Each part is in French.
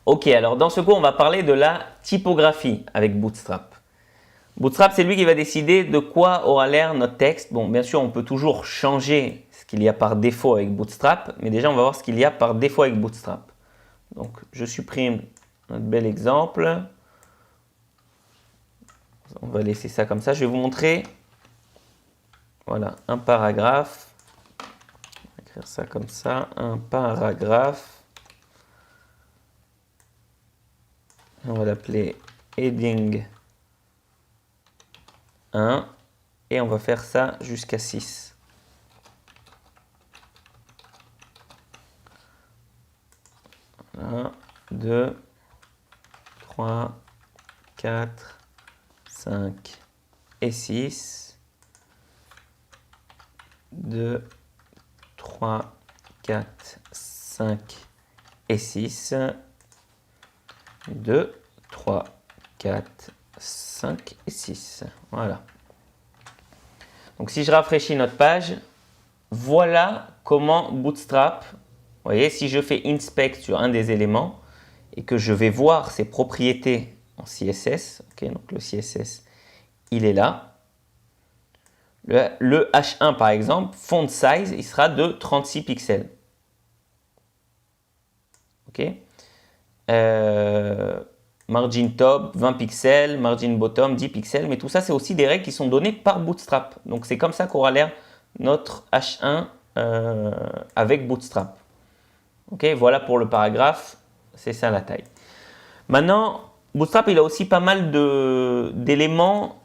Ok, alors dans ce cours, on va parler de la typographie avec Bootstrap. Bootstrap, c'est lui qui va décider de quoi aura l'air notre texte. Bon, bien sûr, on peut toujours changer ce qu'il y a par défaut avec Bootstrap, mais déjà, on va voir ce qu'il y a par défaut avec Bootstrap. Donc, je supprime notre bel exemple. On va laisser ça comme ça. Je vais vous montrer, voilà, un paragraphe. On va écrire ça comme ça, un paragraphe. On va l'appeler heading 1 et on va faire ça jusqu'à 6. Un, 2, 3, 4, 5 et 6. 2, 3, 4, 5 et 6. 2, 3, 4, 5 et 6. Voilà. Donc si je rafraîchis notre page, voilà comment Bootstrap, vous voyez, si je fais inspect sur un des éléments et que je vais voir ses propriétés en CSS, ok, donc le CSS, il est là. Le H1 par exemple, font size, il sera de 36 pixels. Ok. Margin top 20 pixels, margin bottom 10 pixels, mais tout ça c'est aussi des règles qui sont données par Bootstrap. Donc c'est comme ça qu'aura l'air notre H1 avec Bootstrap. Ok, voilà pour le paragraphe, c'est ça la taille. Maintenant, Bootstrap il a aussi pas mal d'éléments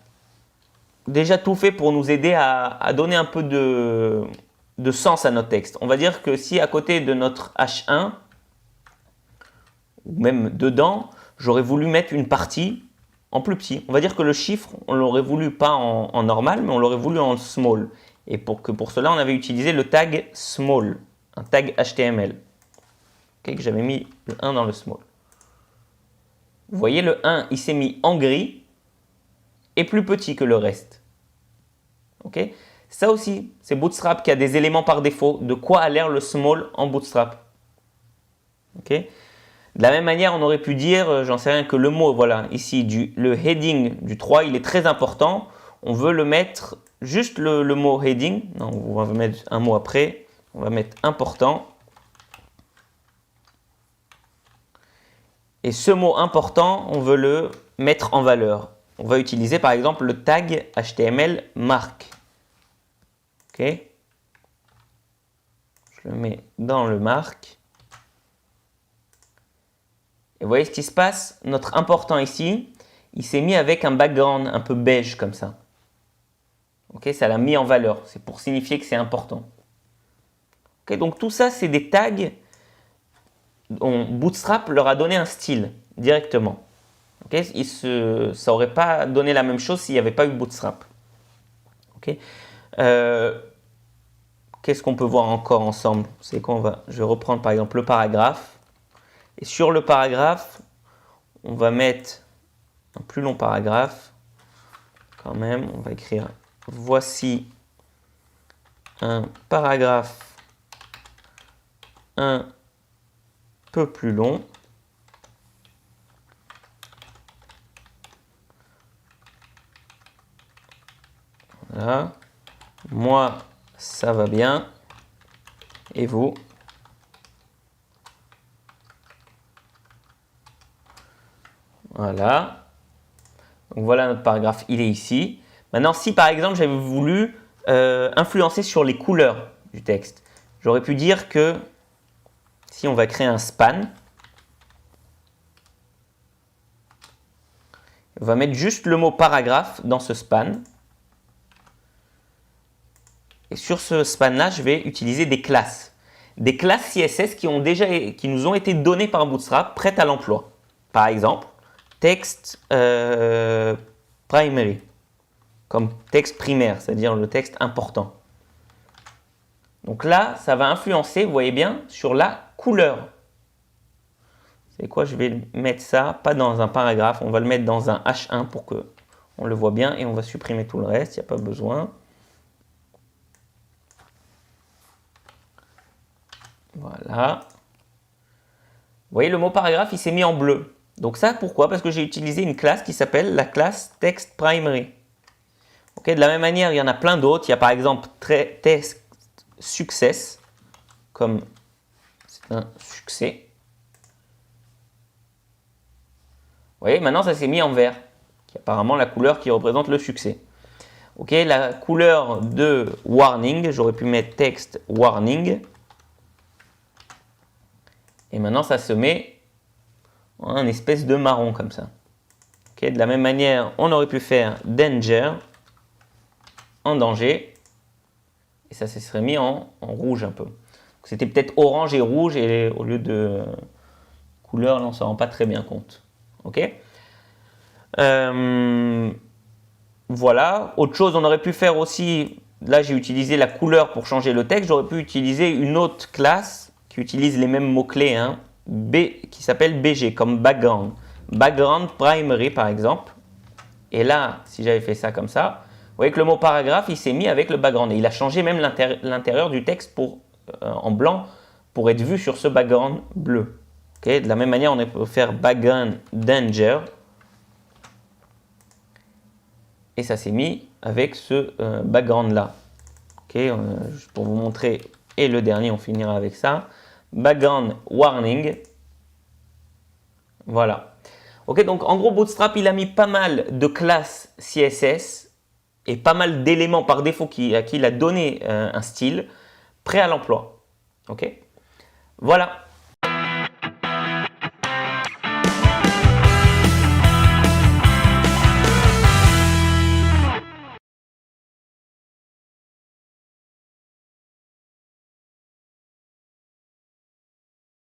déjà tout fait pour nous aider à donner un peu de sens à notre texte. On va dire que si à côté de notre H1, ou même dedans, j'aurais voulu mettre une partie en plus petit. On va dire que le chiffre, on l'aurait voulu pas en normal, mais on l'aurait voulu en small. Et pour cela, on avait utilisé le tag small, un tag HTML. Okay, que j'avais mis le 1 dans le small. Vous voyez, le 1, il s'est mis en gris et plus petit que le reste. Okay, ça aussi, c'est Bootstrap qui a des éléments par défaut de quoi a l'air le small en Bootstrap. Okay. De la même manière, on aurait pu dire, j'en sais rien, que le mot, voilà, ici, le heading du 3, il est très important. On veut le mettre, juste le mot heading. Non, on va mettre un mot après. On va mettre important. Et ce mot important, on veut le mettre en valeur. On va utiliser par exemple le tag HTML marque. Ok. Je le mets dans le marque. Et vous voyez ce qui se passe? Notre important ici, il s'est mis avec un background un peu beige comme ça. Ok, ça l'a mis en valeur. C'est pour signifier que c'est important. Ok, donc tout ça, c'est des tags dont Bootstrap leur a donné un style directement. Ok, ça n'aurait pas donné la même chose s'il n'y avait pas eu Bootstrap. Ok. Qu'est-ce qu'on peut voir encore ensemble? C'est je vais reprendre par exemple le paragraphe. Et sur le paragraphe, on va mettre un plus long paragraphe. Quand même, on va écrire voici un paragraphe un peu plus long. Voilà. Moi, ça va bien. Et vous? Voilà. Donc voilà notre paragraphe, il est ici. Maintenant, si par exemple j'avais voulu influencer sur les couleurs du texte, j'aurais pu dire que si on va créer un span, on va mettre juste le mot paragraphe dans ce span. Et sur ce span-là, je vais utiliser des classes. Des classes CSS qui nous ont été données par Bootstrap, prêtes à l'emploi. Par exemple, texte primary, comme texte primaire, c'est-à-dire le texte important. Donc là, ça va influencer, vous voyez bien, sur la couleur. C'est quoi? Je vais mettre ça, pas dans un paragraphe, on va le mettre dans un H1 pour que on le voit bien et on va supprimer tout le reste, il n'y a pas besoin. Voilà. Vous voyez, le mot paragraphe, il s'est mis en bleu. Donc ça, pourquoi? Parce que j'ai utilisé une classe qui s'appelle la classe TextPrimary. Ok, de la même manière, il y en a plein d'autres. Il y a par exemple TextSuccess, comme c'est un succès. Vous voyez, maintenant ça s'est mis en vert, qui est apparemment la couleur qui représente le succès. Ok, la couleur de warning, j'aurais pu mettre text warning. Et maintenant ça se met en une espèce de marron comme ça. Ok, de la même manière, on aurait pu faire danger, en danger. Et ça se serait mis en rouge un peu. C'était peut-être orange et rouge, et au lieu de couleur, là on ne s'en rend pas très bien compte. Ok. Voilà. Autre chose, on aurait pu faire aussi, là j'ai utilisé la couleur pour changer le texte, j'aurais pu utiliser une autre classe qui utilise les mêmes mots-clés, hein, qui s'appelle BG, comme background. Background primary par exemple. Et là, si j'avais fait ça comme ça, vous voyez que le mot paragraphe, il s'est mis avec le background. Et il a changé même l'intérieur du texte en blanc pour être vu sur ce background bleu. Okay, de la même manière, on peut faire background danger. Et ça s'est mis avec ce background là. Okay, juste pour vous montrer, et le dernier, on finira avec ça. Background warning. Voilà. Ok, donc en gros, Bootstrap, il a mis pas mal de classes CSS et pas mal d'éléments par défaut à qui il a donné un style prêt à l'emploi. Ok, voilà.